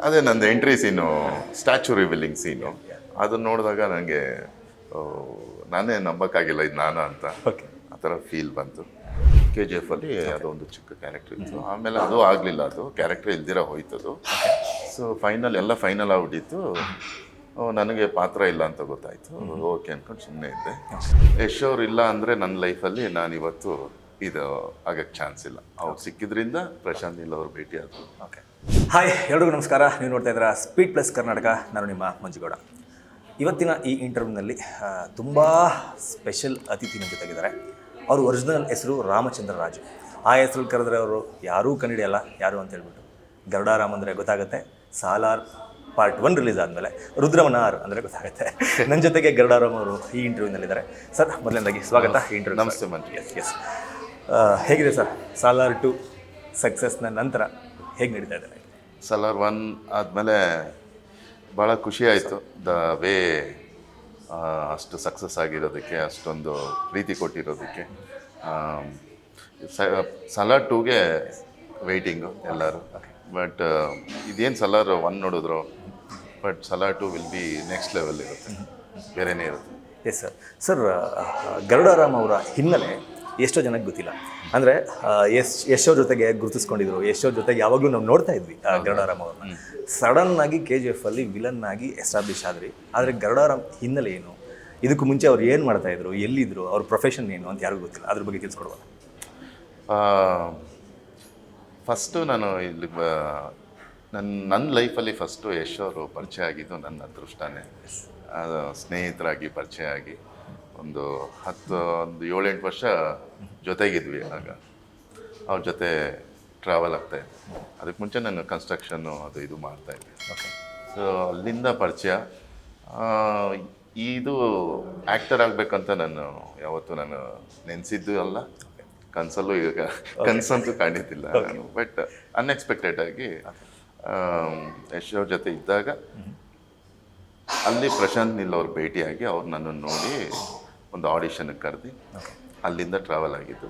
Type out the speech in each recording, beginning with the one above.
ಅದೇ ನಂದು ಎಂಟ್ರಿ ಸೀನು, statue revealing ಸೀನು. ಅದನ್ನ ನೋಡಿದಾಗ ನನಗೆ ನಾನೇ ನಂಬಕ್ಕಾಗಿಲ್ಲ ಇದು ನಾನು ಅಂತ. ಓಕೆ. ಆ ಥರ ಫೀಲ್ ಬಂತು. KGF ಅಲ್ಲಿ ಅದೊಂದು ಚಿಕ್ಕ ಕ್ಯಾರೆಕ್ಟರ್ ಇತ್ತು. ಆಮೇಲೆ ಅದು ಆಗಲಿಲ್ಲ, ಅದು ಕ್ಯಾರೆಕ್ಟರ್ ಇಲ್ದಿರ ಹೋಯ್ತದು. ಸೊ ಎಲ್ಲ ಫೈನಲ್ ಆಗ್ಬಿಟ್ಟಿತ್ತು. ನನಗೆ ಪಾತ್ರ ಇಲ್ಲ ಅಂತ ಗೊತ್ತಾಯಿತು. ಓಕೆ ಅಂದ್ಕೊಂಡು ಸುಮ್ಮನೆ ಇದ್ದೆ. ಯಶ್ ಅವ್ರು ಇಲ್ಲ ಅಂದರೆ ನನ್ನ ಲೈಫಲ್ಲಿ ನಾನಿವತ್ತು ಇದು ಆಗಕ್ಕೆ ಚಾನ್ಸ್ ಇಲ್ಲ. ಅವ್ರು ಸಿಕ್ಕಿದ್ರಿಂದ ಪ್ರಶಾಂತ್ ನೀಲ್ ಅವ್ರು ಭೇಟಿ ಆದರು. ಓಕೆ. ಹಾಯ್, ಎಲ್ರಿಗೂ ನಮಸ್ಕಾರ. ನೀವು ನೋಡ್ತಾ ಇದ್ದೀರಾ ಸ್ಪೀಡ್ ಪ್ಲಸ್ ಕರ್ನಾಟಕ. ನಾನು ನಿಮ್ಮ ಮಂಜುಗೌಡ. ಇವತ್ತಿನ ಈ ಇಂಟರ್ವ್ಯೂನಲ್ಲಿ ತುಂಬ ಸ್ಪೆಷಲ್ ಅತಿಥಿ ನಮ್ಮ ಜೊತೆಗಿದ್ದಾರೆ. ಅವರು ಒರಿಜಿನಲ್ ಹೆಸರು ರಾಮಚಂದ್ರ ರಾಜು. ಆ ಹೆಸರು ಕರೆದ್ರೆ ಅವರು ಯಾರೂ ಕಂಡಿಡಿಯಲ್ಲ ಯಾರು ಅಂತ ಹೇಳ್ಬಿಟ್ಟು. ಗರುಡಾರಾಮ್ ಅಂದರೆ ಗೊತ್ತಾಗುತ್ತೆ. ಸಾಲಾರ್ ಪಾರ್ಟ್ 1 ರಿಲೀಸ್ ಆದಮೇಲೆ ರುದ್ರಮನಾರ್ ಅಂದರೆ ಗೊತ್ತಾಗುತ್ತೆ. ನನ್ನ ಜೊತೆಗೆ ಗರುಡಾರಾಮ್ ಅವರು ಈ ಇಂಟರ್ವ್ಯೂನಲ್ಲಿದ್ದಾರೆ. ಸರ್, ಮೊದಲನೇದಾಗಿ ಸ್ವಾಗತ ಈ ಇಂಟರ್ವ್ಯೂ. ನಮಸ್ತೆ ಮಂಜು. ಎಸ್. ಹೇಗಿದೆ ಸರ್ ಸಾಲಾರ್ 2 ಸಕ್ಸಸ್ನ ನಂತರ ಹೇಗೆ ನಡೀತಾ ಇದ್ದಾರೆ? ಸಾಲಾರ್ 1 ಆದಮೇಲೆ ಭಾಳ ಖುಷಿ ಆಯಿತು. ದ ವೇ ಅಷ್ಟು ಸಕ್ಸಸ್ ಆಗಿರೋದಕ್ಕೆ, ಅಷ್ಟೊಂದು ಪ್ರೀತಿ ಕೊಟ್ಟಿರೋದಕ್ಕೆ. ಸಾಲಾರ್ 2ಗೆ ವೆಯ್ಟಿಂಗು ಎಲ್ಲರೂ. ಬಟ್ ಇದೇನು ಸಾಲಾರ್ 1 ನೋಡಿದ್ರು, but Salaar 2 will be next level ಇರುತ್ತೆ, ಬೇರೆಯೇ ಇರುತ್ತೆ. Yes sir. ಸರ್, ಗರುಡಾರಾಮ್ ಅವರ ಹಿನ್ನೆಲೆ ಎಷ್ಟೋ ಜನಕ್ಕೆ ಗೊತ್ತಿಲ್ಲ. ಅಂದರೆ ಯಶ್ ಅವ್ರ ಜೊತೆಗೆ ಗುರುತಿಸ್ಕೊಂಡಿದ್ರು, ಯಶ್ ಅವ್ರ ಜೊತೆಗೆ ಯಾವಾಗಲೂ ನಾವು ನೋಡ್ತಾ ಇದ್ವಿ ಗರುಡಾರಾಮ್ ಅವ್ರನ್ನ. ಸಡನ್ನಾಗಿ KGF ಅಲ್ಲಿ ವಿಲನ್ ಆಗಿ ಎಸ್ಟಾಬ್ಲಿಷ್ ಆದ್ರಿ. ಆದರೆ ಗರುಡಾರಾಮ್ ಹಿನ್ನೆಲೆ ಏನು, ಇದಕ್ಕೂ ಮುಂಚೆ ಅವ್ರು ಏನು ಮಾಡ್ತಾಯಿದ್ರು, ಎಲ್ಲಿದ್ದರು, ಅವ್ರ ಪ್ರೊಫೆಷನ್ ಏನು ಅಂತ ಯಾರಿಗೂ ಗೊತ್ತಿಲ್ಲ. ಅದ್ರ ಬಗ್ಗೆ ತಿಳಿಸ್ಕೊಡ್ಬೋದು. ಫಸ್ಟು ನಾನು ಇಲ್ಲಿ ನನ್ನ ಲೈಫಲ್ಲಿ ಫಸ್ಟು ಯಶ್ ಅವರು ಪರಿಚಯ ಆಗಿದ್ದು ನನ್ನ ಅದೃಷ್ಟನೇ. ಸ್ನೇಹಿತರಾಗಿ ಪರಿಚಯ ಆಗಿ ಒಂದು 7-8 ವರ್ಷ ಜೊತೆಗಿದ್ವಿ. ಆಗ ಅವ್ರ ಜೊತೆ ಟ್ರಾವೆಲ್ ಆಗ್ತಾಯಿದ್ದೆ. ಅದಕ್ಕೆ ಮುಂಚೆ ನಾನು ಕನ್ಸ್ಟ್ರಕ್ಷನ್ನು ಅದು ಇದು ಮಾಡ್ತಾಯಿದ್ದೆ. ಓಕೆ. ಸೊ ಅಲ್ಲಿಂದ ಪರಿಚಯ. ಇದು ಆ್ಯಕ್ಟರ್ ಆಗಬೇಕಂತ ಯಾವತ್ತೂ ನಾನು ನೆನೆಸಿದ್ದು ಅಲ್ಲ, ಕನಸಲ್ಲೂ ಈಗ ಕನಸಂತೂ ಕಾಣಿದ್ದಿಲ್ಲ ನಾನು. ಬಟ್ ಅನ್ಎಕ್ಸ್ಪೆಕ್ಟೆಡ್ ಆಗಿ ಯಶ್ ಅವ್ರ ಜೊತೆ ಇದ್ದಾಗ ಅಲ್ಲಿ ಪ್ರಶಾಂತ್ ನೀಲ್ ಅವ್ರು ಭೇಟಿಯಾಗಿ ಅವ್ರು ನನ್ನನ್ನು ನೋಡಿ ಒಂದು ಆಡಿಷನ್ಗೆ ಕರೆದು ಅಲ್ಲಿಂದ ಟ್ರಾವೆಲ್ ಆಗಿದ್ದು.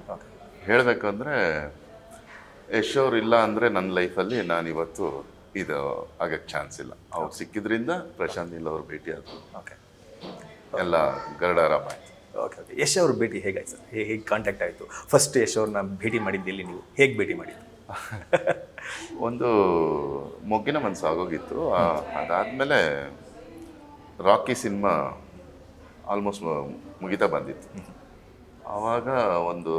ಹೇಳಬೇಕಂದ್ರೆ ಯಶ್ ಅವ್ರು ಇಲ್ಲ ಅಂದರೆ ನನ್ನ ಲೈಫಲ್ಲಿ ನಾನಿವತ್ತು ಇದು ಆಗಕ್ಕೆ ಚಾನ್ಸ್ ಇಲ್ಲ. ಅವ್ರು ಸಿಕ್ಕಿದ್ರಿಂದ ಪ್ರಶಾಂತ್ ನೀಲ್ ಅವ್ರು ಭೇಟಿ ಆದರು. ಓಕೆ. ಎಲ್ಲ ಗರುಡಾರಾಮ್ ಆಯಿತು. ಓಕೆ. ಓಕೆ. ಯಶ್ ಅವ್ರ ಭೇಟಿ ಹೇಗಾಯ್ತು ಸರ್? ಹೇಗೆ ಕಾಂಟ್ಯಾಕ್ಟ್ ಆಯಿತು? ಫಸ್ಟ್ ಯಶ್ ಅವ್ರನ್ನ ಭೇಟಿ ಮಾಡಿದ್ದು ಎಲ್ಲಿ, ನೀವು ಹೇಗೆ ಭೇಟಿ ಮಾಡಿದ್ದು? ಒಂದು ಮೊಗ್ಗಿನ ಮನಸ್ಸು ಆಗೋಗಿತ್ತು. ಅದಾದಮೇಲೆ ರಾಕಿ ಸಿನಿಮಾ ಆಲ್ಮೋಸ್ಟ್ ಮುಗಿತಾ ಬಂದಿತ್ತು. ಆವಾಗ ಒಂದು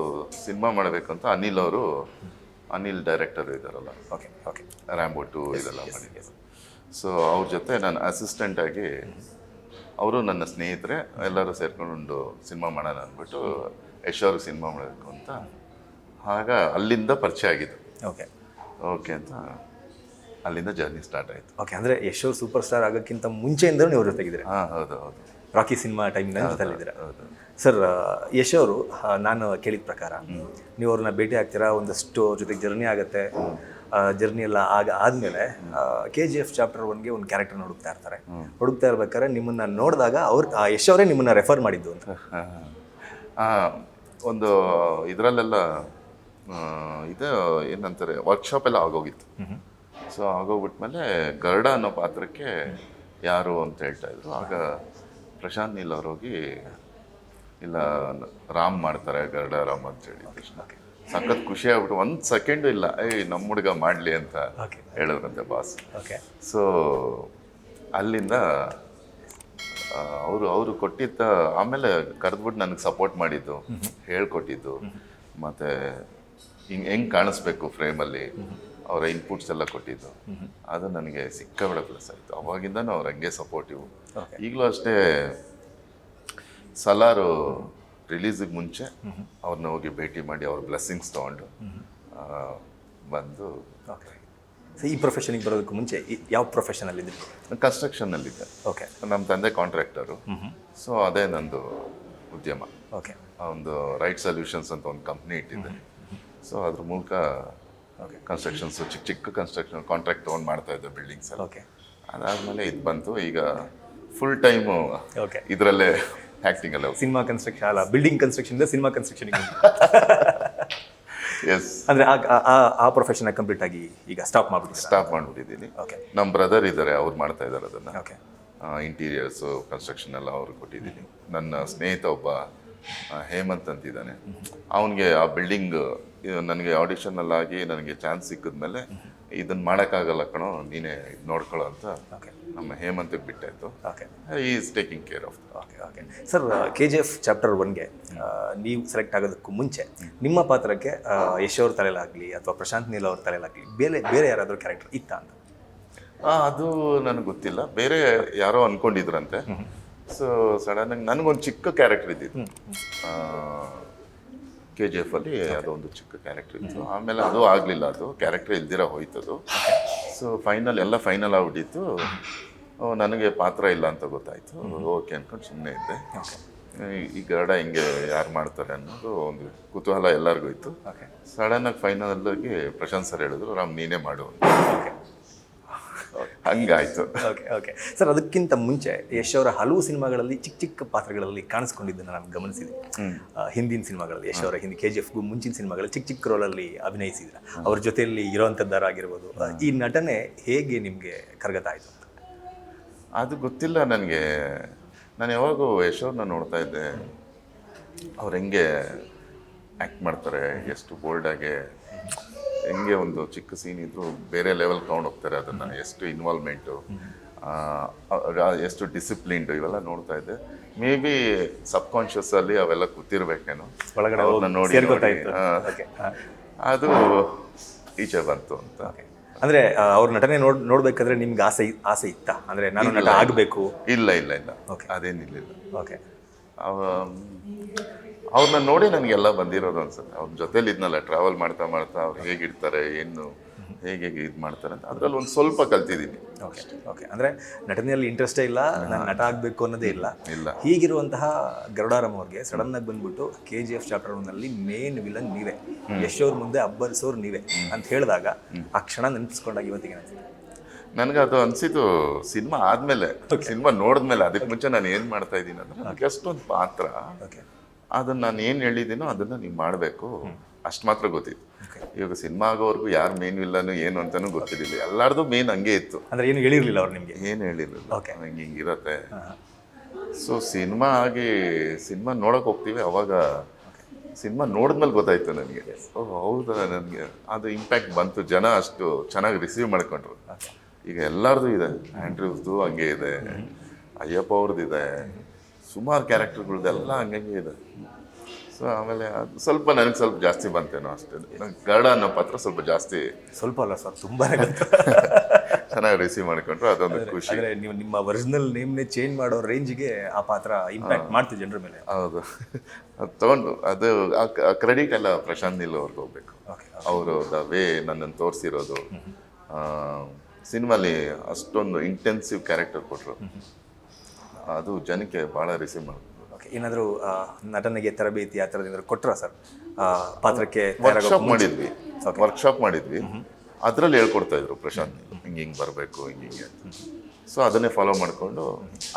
ಸಿನಿಮಾ ಮಾಡಬೇಕಂತ ಅನಿಲ್ ಡೈರೆಕ್ಟರ್ ಇದ್ದಾರಲ್ಲ, ಓಕೆ. ಓಕೆ. ರ್ಯಾಂಬೋ 2 ಇದೆಲ್ಲ ಮಾಡಿದ್ದಾರೆ. ಸೊ ಅವ್ರ ಜೊತೆ ನಾನು ಅಸಿಸ್ಟೆಂಟಾಗಿ, ಅವರು ನನ್ನ ಸ್ನೇಹಿತರೆ, ಎಲ್ಲರೂ ಸೇರ್ಕೊಂಡು ಸಿನಿಮಾ ಮಾಡೋಣ ಅಂದ್ಬಿಟ್ಟು ಯಶ್ ಅವ್ರಿಗೆ ಸಿನಿಮಾ ಮಾಡಬೇಕು ಅಂತ. ಆಗ ಅಲ್ಲಿಂದ ಪರಿಚಯ ಆಗಿದ್ದು. ಓಕೆ. ಓಕೆ ಅಂತ ಅಲ್ಲಿಂದ ಜರ್ನಿ ಸ್ಟಾರ್ಟ್ ಆಯಿತು. ಓಕೆ. ಅಂದರೆ ಯಶ್ ಅವ್ರು ಸೂಪರ್ ಸ್ಟಾರ್ ಆಗೋಕ್ಕಿಂತ ಮುಂಚೆಯಿಂದಲೂ ನೀವು ಜೊತೆಗಿದ್ದೀರಾ? ಹಾಂ, ಹೌದು. ರಾಕಿ ಸಿನಿಮಾ ಟೈಮಿಂದ ಜೊತೆಲಿದ್ದೀರಾ? ಹೌದು. ಸರ್, ಯಶ್ ಅವರು, ನಾನು ಕೇಳಿದ ಪ್ರಕಾರ ನೀವು ಅವ್ರನ್ನ ಭೇಟಿ ಆಗ್ತೀರಾ, ಒಂದಷ್ಟು ಜೊತೆಗೆ ಜರ್ನಿ ಆಗುತ್ತೆ. ಜರ್ನಿ ಎಲ್ಲ ಆದಮೇಲೆ KGF ಚಾಪ್ಟರ್ 1ಗೆ ಒಂದು ಕ್ಯಾರೆಕ್ಟರ್ನ ಹುಡುಕ್ತಾ ಇರ್ಬೇಕಾದ್ರೆ ನಿಮ್ಮನ್ನು ನೋಡಿದಾಗ ಯಶ್ ಅವರೇ ನಿಮ್ಮನ್ನು ರೆಫರ್ ಮಾಡಿದ್ದು ಅಂತ. ಒಂದು ಇದರಲ್ಲೆಲ್ಲ ಇದು ಏನಂತಾರೆ, ವರ್ಕ್ಶಾಪ್ ಎಲ್ಲ ಆಗೋಗಿತ್ತು. ಸೊ ಆಗೋಗ್ಬಿಟ್ಮೇಲೆ ಗರುಡ ಅನ್ನೋ ಪಾತ್ರಕ್ಕೆ ಯಾರು ಅಂತ ಹೇಳ್ತಾಯಿದ್ರು. ಆಗ ಪ್ರಶಾಂತ್ ನೀಲ್ ಅವ್ರು ಹೋಗಿ, ಇಲ್ಲ ರಾಮ್ ಮಾಡ್ತಾರೆ ಗರುಡಾರಾಮ್ ಅಂತ ಹೇಳಿ ತಕ್ಷಣ ಸಖತ್ ಖುಷಿ ಆಗ್ಬಿಟ್ಟು 1 ಸೆಕೆಂಡು ಇಲ್ಲ, ನಮ್ಮ ಹುಡುಗ ಮಾಡಲಿ ಅಂತ ಹೇಳಿದ್ರಂತೆ ಬಾಸ್. ಓಕೆ. ಸೊ ಅಲ್ಲಿಂದ ಅವರು ಕೊಟ್ಟಿದ್ದ, ಆಮೇಲೆ ಕರೆದ್ಬಿಟ್ಟು ನನಗೆ ಸಪೋರ್ಟ್ ಮಾಡಿದ್ದು, ಹೇಳ್ಕೊಟ್ಟಿದ್ದು, ಮತ್ತು ಹೆಂಗೆ ಕಾಣಿಸ್ಬೇಕು ಫ್ರೇಮಲ್ಲಿ ಅವರ ಇನ್ಪುಟ್ಸ್ ಎಲ್ಲ ಕೊಟ್ಟಿದ್ದು, ಅದು ನನಗೆ ಸಿಕ್ಕಾಬಳೆ ಪ್ಲಸ್ ಆಯಿತು. ಅವಾಗಿಂದನೂ ಅವ್ರು ಹಂಗೆ ಸಪೋರ್ಟಿವ್. ಈಗಲೂ ಅಷ್ಟೇ, ಸಲಾರು ರಿಲೀಸಿಗೆ ಮುಂಚೆ ಅವ್ರನ್ನ ಹೋಗಿ ಭೇಟಿ ಮಾಡಿ ಅವ್ರ ಬ್ಲೆಸ್ಸಿಂಗ್ಸ್ ತೊಗೊಂಡು ಬಂದು. ಓಕೆ. ಸೊ ಈ ಪ್ರೊಫೆಷನಿಗೆ ಬರೋದಕ್ಕೂ ಮುಂಚೆ ಯಾವ ಪ್ರೊಫೆಷನಲ್ಲಿದ್ದರು? ಕನ್ಸ್ಟ್ರಕ್ಷನ್ನಲ್ಲಿದ್ದೆ. ಓಕೆ. ನಮ್ಮ ತಂದೆ ಕಾಂಟ್ರಾಕ್ಟರು. ಸೊ ಅದೇ ನಂದು ಉದ್ಯಮ. ಓಕೆ. ಒಂದು ರೈಟ್ ಸೊಲ್ಯೂಷನ್ಸ್ ಅಂತ ಒಂದು ಕಂಪ್ನಿ ಇಟ್ಟಿದ್ದೆ. ಸೊ ಅದ್ರ ಮೂಲಕ ಕನ್ಸ್ಟ್ರಕ್ಷನ್ಸು, ಚಿಕ್ಕ ಕನ್ಸ್ಟ್ರಕ್ಷನ್ ಕಾಂಟ್ರಾಕ್ಟ್ ತೊಗೊಂಡು ಮಾಡ್ತಾಯಿದ್ದೆ ಬಿಲ್ಡಿಂಗ್ಸ್ ಎಲ್ಲ. ಓಕೆ. ಅದಾದಮೇಲೆ ಇದು ಬಂತು. ಈಗ ಫುಲ್ ಟೈಮು ಓಕೆ. ಇದರಲ್ಲೇ ಆ್ಯಕ್ಟಿಂಗ್ ಎಲ್ಲ. ಸಿನಿಮಾ ಕನ್ಸ್ಟ್ರಕ್ಷನ್ ಅಲ್ಲ, building construction cinema construction. Yes ಅಂದರೆ ಆ ಪ್ರೊಫೆಷನ್ ಕಂಪ್ಲೀಟ್ ಆಗಿ ಈಗ ಸ್ಟಾಪ್ ಮಾಡಿಬಿಟ್ಟಿದ್ದೀರಾ? ಸ್ಟಾಪ್ ಮಾಡಿಬಿಟ್ಟಿದ್ದೀನಿ. ಓಕೆ ನಮ್ಮ ಬ್ರದರ್ ಇದ್ದಾರೆ, ಅವ್ರು ಮಾಡ್ತಾ ಇದ್ದಾರೆ ಅದನ್ನು. ಓಕೆ ಇಂಟೀರಿಯರ್ಸು ಕನ್ಸ್ಟ್ರಕ್ಷನ್ ಎಲ್ಲ ಅವ್ರಿಗೆ ಕೊಟ್ಟಿದ್ದೀನಿ. ನನ್ನ ಸ್ನೇಹಿತ ಒಬ್ಬ ಹೇಮಂತ್ ಅಂತಿದ್ದಾನೆ, ಅವನಿಗೆ ಆ ಬಿಲ್ಡಿಂಗ್ ನನಗೆ ಆಡಿಷನಲ್ಲಾಗಿ ನನಗೆ ಚಾನ್ಸ್ ಸಿಕ್ಕಿದ್ಮೇಲೆ ಇದನ್ನು ಮಾಡೋಕ್ಕಾಗಲ್ಲ ಕಣೋ, ನೀನೇ ನೋಡ್ಕೊಳ್ಳೋ ಅಂತ ಓಕೆ ನಮ್ಮ ಹೇಮಂತಕ್ಕೆ ಬಿಟ್ಟಾಯಿತು. Okay is taking care of. Okay okay sir, KGF chapter 1ಗೆ ನೀವು ಸೆಲೆಕ್ಟ್ ಆಗೋದಕ್ಕೂ ಮುಂಚೆ ನಿಮ್ಮ ಪಾತ್ರಕ್ಕೆ ಯಶ್ ಅವ್ರ ತಲೆಲಾಗಲಿ ಅಥವಾ ಪ್ರಶಾಂತ್ ನೀಲ್ ಅವ್ರ ತಲೆಲಾಗಲಿ ಬೇರೆ ಯಾರಾದರೂ ಕ್ಯಾರೆಕ್ಟರ್ ಇತ್ತಾ ಅಂತ? ಅದು ನನಗೆ ಗೊತ್ತಿಲ್ಲ, ಬೇರೆ ಯಾರೋ ಅನ್ಕೊಂಡಿದ್ರಂತೆ. ಸೊ ಸಡನ್ನಾಗಿ ನನಗೊಂದು ಚಿಕ್ಕ ಕ್ಯಾರೆಕ್ಟರ್ ಇದ್ದಿತ್ತು KGF ಅಲ್ಲಿ, ಅದೊಂದು ಚಿಕ್ಕ ಕ್ಯಾರೆಕ್ಟರ್ ಇತ್ತು. ಆಮೇಲೆ ಅದು ಆಗಲಿಲ್ಲ, ಅದು ಕ್ಯಾರೆಕ್ಟರ್ ಇಲ್ದಿರ ಹೋಯ್ತದು. ಸೊ ಎಲ್ಲ ಫೈನಲ್ ಆಗ್ಬಿಟ್ಟಿತ್ತು. ನನಗೆ ಪಾತ್ರ ಇಲ್ಲ ಅಂತ ಗೊತ್ತಾಯಿತು. ಓಕೆ ಅಂದ್ಕೊಂಡು ಸುಮ್ಮನೆ ಇದ್ದೆ. ಈ ಗರಡ ಹಿಂಗೆ ಯಾರು ಮಾಡ್ತಾರೆ ಅನ್ನೋದು ಒಂದು ಕುತೂಹಲ ಎಲ್ಲರಿಗೂ ಇತ್ತು. ಓಕೆ ಸಡನ್ನಾಗಿ ಫೈನಲ್ಲಾಗಿ ಪ್ರಶಾಂತ್ ಸರ್ ಹೇಳಿದ್ರು, ರಾಮ್ ನೀನೇ ಮಾಡು ಅಂತ. ಓಕೆ ಹಂಗಾಯ್ತು. ಓಕೆ ಓಕೆ ಸರ್, ಅದಕ್ಕಿಂತ ಮುಂಚೆ ಯಶ್ ಅವರ ಹಲವು ಸಿನಿಮಾಗಳಲ್ಲಿ ಚಿಕ್ಕ ಚಿಕ್ಕ ಪಾತ್ರಗಳಲ್ಲಿ ಕಾಣಿಸ್ಕೊಂಡಿದ್ದನ್ನು ನಾನು ಗಮನಿಸಿದೆ. ಹಿಂದಿನ ಸಿನಿಮಾಗಳಲ್ಲಿ ಯಶ್ ಅವರ KGFಗೂ ಮುಂಚಿನ ಸಿನಿಮಾಗಳಲ್ಲಿ ಚಿಕ್ಕ ಚಿಕ್ಕ ರೋಲಲ್ಲಿ ಅಭಿನಯಿಸಿದ್ರೆ ಅವ್ರ ಜೊತೆಯಲ್ಲಿ ಇರೋವಂಥದ್ದಾಗಿರ್ಬೋದು. ಈ ನಟನೆ ಹೇಗೆ ನಿಮಗೆ ಕರಗತ ಆಯಿತು ಅಂತ? ಅದು ಗೊತ್ತಿಲ್ಲ ನನಗೆ. ನಾನು ಯಾವಾಗೂ ಯಶ್ ಅವ್ರನ್ನ ನೋಡ್ತಾ ಇದ್ದೆ, ಅವ್ರು ಹೆಂಗೆ ಆ್ಯಕ್ಟ್ ಮಾಡ್ತಾರೆ, ಎಷ್ಟು ಬೋಲ್ಡಾಗೆ, ಹೆಂಗೆ ಒಂದು ಚಿಕ್ಕ ಸೀನ್ ಇದ್ದರೂ ಬೇರೆ ಲೆವೆಲ್ ತಗೊಂಡು ಹೋಗ್ತಾರೆ ಅದನ್ನು, ಎಷ್ಟು ಇನ್ವಾಲ್ವ್ಮೆಂಟು, ಎಷ್ಟು ಡಿಸಿಪ್ಲಿನ್ಡು, ಇವೆಲ್ಲ ನೋಡ್ತಾ ಇದ್ದೆ. ಮೇ ಬಿ ಸಬ್ಕಾನ್ಷಿಯಸ್ಸಲ್ಲಿ ಅವೆಲ್ಲ ಗೊತ್ತಿರಬೇಕೇನೋ, ಒಳಗಡೆ ಅವ್ರನ್ನ ನೋಡಿ ಅದು ಈಚೆ ಬಂತು ಅಂತ. ಅಂದರೆ ಅವ್ರ ನಟನೆ ನೋಡ್ಬೇಕಾದ್ರೆ ನಿಮ್ಗೆ ಆಸೆ ಇತ್ತಾ? ಅಂದರೆ ನಾನು ನಟ ಆಗಬೇಕು? ಇಲ್ಲ Okay. ಅದೇನಿಲ್ಲ. ಓಕೆ ಅವ್ರನ್ನ ನೋಡಿ ನನಗೆಲ್ಲ ಬಂದಿರೋದು ಅನ್ಸುತ್ತೆ. ಅವ್ರ ಜೊತೇಲಿ ಇದ್ನಲ್ಲ, ಟ್ರಾವೆಲ್ ಮಾಡ್ತಾ ಅವ್ರು ಹೇಗಿರ್ತಾರೆ, ಏನು ಹೇಗೆ ಇದು ಮಾಡ್ತಾರೆ ಅಂತ ಅದ್ರಲ್ಲಿ ಒಂದು ಸ್ವಲ್ಪ ಕಲ್ತಿದ್ದೀನಿ. ಓಕೆ ಓಕೆ ಅಂದರೆ ನಟನೆಯಲ್ಲಿ ಇಂಟ್ರೆಸ್ಟೇ ಇಲ್ಲ, ನಾನು ನಟ ಆಗಬೇಕು ಅನ್ನೋದೇ ಇಲ್ಲ. ಇಲ್ಲ. ಹೀಗಿರುವಂತಹ ಗರುಡಾರಾಮ್ ಅವ್ರಿಗೆ ಸಡನ್ನಾಗಿ ಬಂದ್ಬಿಟ್ಟು KGF ಚಾಪ್ಟರ್ 1ನಲ್ಲಿ ಮೇನ್ ವಿಲನ್ ನೀವೇ, ಯಶ್ ಅವ್ರ ಮುಂದೆ ಅಬ್ಬರಿಸೋರು ನೀವೇ ಅಂತ ಹೇಳಿದಾಗ ಆ ಕ್ಷಣ ನೆನಪಿಸ್ಕೊಂಡಾಗ ಇವತ್ತಿಗೆ ಅನಿಸುತ್ತೆ ನನಗೆ. ಅದು ಅನಿಸಿದ್ದು ಸಿನಿಮಾ ಆದಮೇಲೆ, ಸಿನಿಮಾ ನೋಡಿದ್ಮೇಲೆ. ಅದಕ್ಕೆ ಮುಂಚೆ ನಾನು ಏನು ಮಾಡ್ತಾ ಇದ್ದೀನಿ ಅಂದರೆ, ನನಗೆ ಅಷ್ಟೊಂದು ಪಾತ್ರ, ಓಕೆ ಅದನ್ನು ನಾನು ಏನು ಹೇಳಿದ್ದೀನೋ ಅದನ್ನು ನೀವು ಮಾಡಬೇಕು, ಅಷ್ಟು ಮಾತ್ರ ಗೊತ್ತಿತ್ತು. ಇವಾಗ ಸಿನಿಮಾ ಆಗೋವರೆಗೂ ಯಾರು ಮೇನ್ ವಿಲ್ಲನು ಏನು ಅಂತಲೂ ಗೊತ್ತಿರಲಿಲ್ಲ. ಎಲ್ಲರದು ಮೇನ್ ಹಂಗೆ ಇತ್ತು. ಅಂದರೆ ಏನು ಹೇಳಿರಲಿಲ್ಲ ಅವ್ರು ನಿಮಗೆ? ಏನು ಹೇಳಿರಲಿಲ್ಲ, Okay. ಹಿಂಗಿರುತ್ತೆ. ಸೊ ಸಿನಿಮಾ ನೋಡೋಕೆ ಹೋಗ್ತೀವಿ, ಅವಾಗ ಸಿನಿಮಾ ನೋಡಿದ್ಮೇಲೆ ಗೊತ್ತಾಯ್ತು ನನಗೆ, ಓಹ್ ಹೌದಾ, ನನಗೆ ಅದು ಇಂಪ್ಯಾಕ್ಟ್ ಬಂತು. ಜನ ಅಷ್ಟು ಚೆನ್ನಾಗಿ ರಿಸೀವ್ ಮಾಡ್ಕೊಂಡ್ರು. ಈಗ ಎಲ್ಲರದು ಇದೆ, ಆ್ಯಂಡ್ರೂಸ್ದು ಹಂಗೆ ಇದೆ, ಅಯ್ಯಪ್ಪ ಅವ್ರದ್ದು ಇದೆ, ಸುಮಾರು ಕ್ಯಾರೆಕ್ಟರ್ಗಳ್ದೆಲ್ಲ ಹಂಗೆ ಇದೆ. ಸೊ ಆಮೇಲೆ ಅದು ನನಗೆ ಸ್ವಲ್ಪ ಜಾಸ್ತಿ ಬಂತೇನೋ ಅಷ್ಟೇ. ನಂಗೆ ಗರುಡ ಅನ್ನೋ ಪಾತ್ರ ಸ್ವಲ್ಪ ಜಾಸ್ತಿ, ಸ್ವಲ್ಪ ಅಲ್ಲ ಸರ್, ತುಂಬಾ ಚೆನ್ನಾಗಿ ರಿಸೀವ್ ಮಾಡ್ಕೊಂಡ್ರು, ಅದೊಂದು ಖುಷಿ. ಅಂದರೆ ನೀವು ನಿಮ್ಮ ಒರಿಜಿನಲ್ ನೇಮ್ನೇ ಚೇಂಜ್ ಮಾಡೋ ರೇಂಜಿಗೆ ಆ ಪಾತ್ರ ಇಂಪ್ಯಾಕ್ಟ್ ಮಾಡ್ತೀವಿ ಜನರ ಮೇಲೆ. ಹೌದು, ಅದು ತೊಗೊಂಡು ಅದು ಆ ಕ್ರೆಡಿಟ್ ಎಲ್ಲ ಪ್ರಶಾಂತ್ ನೀಲ್ ಅವ್ರಿಗೆ ಹೋಗ್ಬೇಕು. ಅವರು ದ ವೇ ನನ್ನನ್ನು ತೋರಿಸಿರೋದು, ಸಿನಿಮಾಲಿ ಅಷ್ಟೊಂದು ಇಂಟೆನ್ಸಿವ್ ಕ್ಯಾರೆಕ್ಟರ್ ಕೊಟ್ಟರು, ಅದು ಜನಕ್ಕೆ ಭಾಳ ರಿಸೀವ್ ಮಾಡಿದ್ರು. ಓಕೆ, ಏನಾದರೂ ನಟನೆಗೆ ತರಬೇತಿ ಆ ಥರದ್ದು ಏನಾದರೂ ಕೊಟ್ಟರಾ ಸರ್ ಪಾತ್ರಕ್ಕೆ? ವರ್ಕ್ಶಾಪ್ ಮಾಡಿದ್ವಿ, ಅದರಲ್ಲಿ ಹೇಳ್ಕೊಡ್ತಾ ಇದ್ರು ಪ್ರಶಾಂತ್, ಹಿಂಗೆ ಬರಬೇಕು, ಹಿಂಗೆ ಅಂತ. ಸೊ ಅದನ್ನೇ ಫಾಲೋ ಮಾಡಿಕೊಂಡು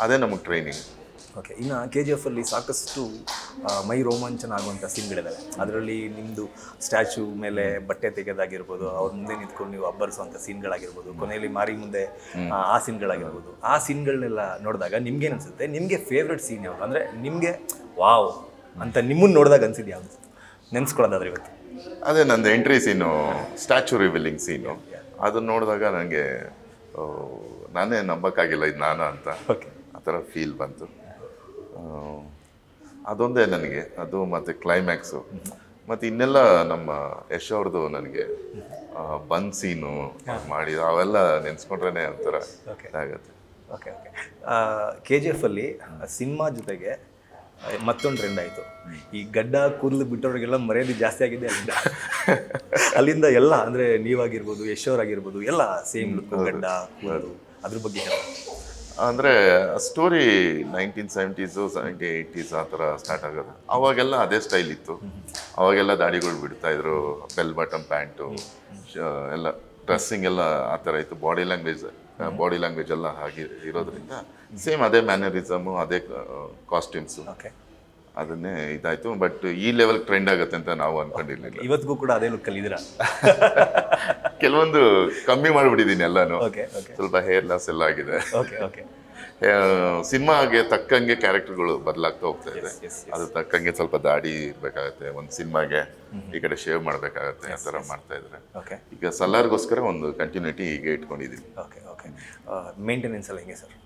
ಅದೇ ನಮಗೆ ಟ್ರೈನಿಂಗ್. ಓಕೆ, ಇನ್ನು KGF ಅಲ್ಲಿ ಸಾಕಷ್ಟು ಮೈ ರೋಮಾಂಚನ ಆಗುವಂಥ ಸೀನ್ಗಳಿದ್ದಾವೆ. ಅದರಲ್ಲಿ ನಿಮ್ಮದು ಸ್ಟ್ಯಾಚ್ಯೂ ಮೇಲೆ ಬಟ್ಟೆ ತೆಗೆದಾಗಿರ್ಬೋದು, ಅವ್ರ ಮುಂದೆ ನಿಂತ್ಕೊಂಡು ನೀವು ಅಬ್ಬರಿಸುವಂಥ ಸೀನ್ಗಳಾಗಿರ್ಬೋದು, ಕೊನೆಯಲ್ಲಿ ಮಾರಿ ಮುಂದೆ ಆ ಸೀನ್ಗಳಾಗಿರ್ಬೋದು, ಆ ಸೀನ್ಗಳನ್ನೆಲ್ಲ ನೋಡಿದಾಗ ನಿಮ್ಗೇನು ಅನಿಸುತ್ತೆ? ನಿಮಗೆ ಫೇವ್ರೆಟ್ ಸೀನ್ ಯಾವುದು? ಅಂದರೆ ನಿಮಗೆ ವಾವ್ ಅಂತ ನಿಮ್ಮನ್ನು ನೋಡಿದಾಗ ಅನಿಸಿದ್ದು ಯಾವುದು ನೆನೆಸ್ಕೊಳ್ಳೋದಾದ್ರೆ ಇವತ್ತು? ಅದೇ ನಂದು ಎಂಟ್ರಿ ಸೀನು, ಸ್ಟ್ಯಾಚ್ಯೂ ರಿವೀಲಿಂಗ್ ಸೀನು. ಅದನ್ನು ನೋಡಿದಾಗ ನನಗೆ ನಾನೇ ನಂಬಕ್ಕಾಗಿಲ್ಲ, ಇದು ನಾನು ಅಂತ. ಓಕೆ, ಆ ಥರ ಫೀಲ್ ಬಂತು. ಅದೊಂದೇ ನನಗೆ, ಅದು ಮತ್ತು ಕ್ಲೈಮ್ಯಾಕ್ಸು, ಮತ್ತು ಇನ್ನೆಲ್ಲ ನಮ್ಮ ಯಶ್ ಅವ್ರದ್ದು ನನಗೆ ಬಂದ್ ಸೀನು ಮಾಡಿ ಅವೆಲ್ಲ ನೆನೆಸ್ಕೊಂಡ್ರೆ ಒಂಥರ ಆಗುತ್ತೆ. ಓಕೆ ಓಕೆ KGF ಅಲ್ಲಿ ಸಿನಿಮಾ ಜೊತೆಗೆ ಮತ್ತೊಂದು ಟ್ರೆಂಡ್ ಆಯಿತು. ಈ ಗಡ್ಡ ಕೂದಲು ಬಿಟ್ಟವ್ರಿಗೆಲ್ಲ ಮರ್ಯಾದೆ ಜಾಸ್ತಿ ಆಗಿದೆ ಅಲ್ಲಿಂದ. ಅಲ್ಲಿಂದ ಎಲ್ಲ ಅಂದರೆ ನೀವಾಗಿರ್ಬೋದು, ಯಶ್ ಅವರಾಗಿರ್ಬೋದು, ಎಲ್ಲ ಸೇಮ್ ಲುಕ್, ಗಡ್ಡ ಕೂದಲು, ಅದ್ರ ಬಗ್ಗೆ ಅಂದರೆ ಸ್ಟೋರಿ 1970s 1980s ಆ ಥರ ಸ್ಟಾರ್ಟ್ ಆಗೋದು. ಅವಾಗೆಲ್ಲ ಅದೇ ಸ್ಟೈಲ್ ಇತ್ತು. ಅವಾಗೆಲ್ಲ ದಾಡಿಗಳು ಬಿಡ್ತಾಯಿದ್ರು, ಬೆಲ್ ಬಟನ್ ಪ್ಯಾಂಟು ಎಲ್ಲ, ಡ್ರೆಸ್ಸಿಂಗ್ ಎಲ್ಲ ಆ ಥರ ಇತ್ತು. ಬಾಡಿ ಲ್ಯಾಂಗ್ವೇಜ್ ಎಲ್ಲ ಹಾಗೆ ಇರೋದ್ರಿಂದ ಸೇಮ್ ಅದೇ ಮ್ಯಾನರಿಸಮು, ಅದೇ ಕಾಸ್ಟ್ಯೂಮ್ಸು, ಅದನ್ನೇ ಇದಾಯಿತು. ಬಟ್ ಈ ಲೆವೆಲ್ ಟ್ರೆಂಡ್ ಆಗುತ್ತೆ ಅಂತ ನಾವು ಅನ್ಕೊಂಡಿರ್ಲಿಲ್ಲ. ಇವತ್ತಿಗೂ ಕೂಡ ಅದೇ ಲುಕ್ಕಲ್ಲಿ ಇದ್ದೀರಾ? ಕೆಲವೊಂದು ಕಮ್ಮಿ ಮಾಡಿಬಿಟ್ಟಿದ್ದೀನಿ ಎಲ್ಲಾನು. ಓಕೆ ಓಕೆ ಸ್ವಲ್ಪ ಹೇರ್ ಲಾಸ್ ಎಲ್ಲ ಆಗಿದೆ. ಓಕೆ ಓಕೆ ಸಿನಿಮಾಗೆ ತಕ್ಕಂಗೆ ಕ್ಯಾರೆಕ್ಟರ್ಗಳು ಬದಲಾಗ್ತಾ ಹೋಗ್ತಾ ಇದೆ. ಎಸ್ ಅದು ತಕ್ಕಂಗೆ ಸ್ವಲ್ಪ ದಾಡಿ ಇರಬೇಕಾಗತ್ತೆ, ಒಂದು ಸಿನಿಮಾಗೆ ಈ ಕಡೆ ಶೇವ್ ಮಾಡಬೇಕಾಗತ್ತೆ, ಆ ಥರ ಮಾಡ್ತಾ ಇದ್ದಾರೆ. ಓಕೆ ಈಗ ಸಲಾರ್ಗೋಸ್ಕರ ಒಂದು ಕಂಟಿನ್ಯೂಟಿ ಹೀಗೆ ಇಟ್ಕೊಂಡಿದ್ದೀನಿ. ಓಕೆ ಓಕೆ ಮೇಂಟೆನೆನ್ಸ್ ಎಲ್ಲ ಹೆಂಗೆ ಸರ್?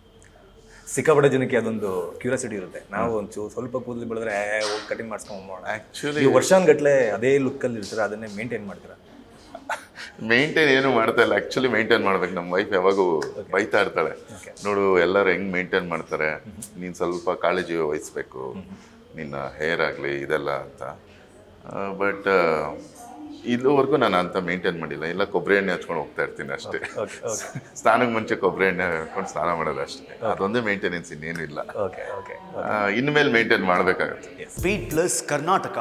ಸಿಕ್ಕಾಪಟ್ಟೆ ಜನಕ್ಕೆ ಅದೊಂದು ಕ್ಯೂರಿಯಾಸಿಟಿ ಇರುತ್ತೆ. ನಾವು ಒಂಚೂರು ಸ್ವಲ್ಪ ಕೂದಲು ಬೆಳೆದ್ರೆ ಹೋಗಿ ಕಟಿಂಗ್ ಮಾಡಿಸ್ಕೊಂಡು ಆ್ಯಕ್ಚುಲಿ ವರ್ಷಾನ್ಗಟ್ಲೆ ಅದೇ ಲುಕ್ಕಲ್ಲಿ ಇರ್ತೀರಾ, ಅದನ್ನೇ ಮೇಂಟೈನ್ ಮಾಡ್ತೀರಾ? ಮೇಂಟೈನ್ ಏನು ಮಾಡ್ತಾ ಇಲ್ಲ, ಆ್ಯಕ್ಚುಲಿ ಮೇಂಟೈನ್ ಮಾಡ್ಬೇಕು. ನಮ್ಮ ವೈಫ್ ಯಾವಾಗೂ ಬೈತಾ ಇರ್ತಾಳೆ, ನೋಡು ಎಲ್ಲರೂ ಹೆಂಗ್ ಮೇಂಟೈನ್ ಮಾಡ್ತಾರೆ, ನೀನು ಸ್ವಲ್ಪ ಕಾಳಜಿ ವಹಿಸ್ಬೇಕು, ನಿನ್ನ ಹೇರ್ ಆಗಲಿ ಇದೆಲ್ಲ ಅಂತ. ಬಟ್ ಇಲ್ಲಿವರೆಗೂ ನಾನು ಅಂತ ಮೇಂಟೈನ್ ಮಾಡಿಲ್ಲ. ಇಲ್ಲ ಕೊಬ್ಬರಿ ಎಣ್ಣೆ ಹಚ್ಕೊಂಡು ಹೋಗ್ತಾ ಇರ್ತೀನಿ ಅಷ್ಟೇ. ಸ್ನಾನಕ್ಕೆ ಮುಂಚೆ ಕೊಬ್ಬರಿ ಎಣ್ಣೆ ಹಚ್ಕೊಂಡು ಸ್ನಾನ ಮಾಡೋದು ಅಷ್ಟೇ. ಅದೊಂದೇ ಮೇಂಟೆನೆನ್ಸ್, ಇನ್ನೇನು ಇಲ್ಲ. ಓಕೆ ಓಕೆ ಇನ್ಮೇಲೆ ಮೇಂಟೈನ್ ಮಾಡಬೇಕಾಗತ್ತೆ. Speed plus Karnataka.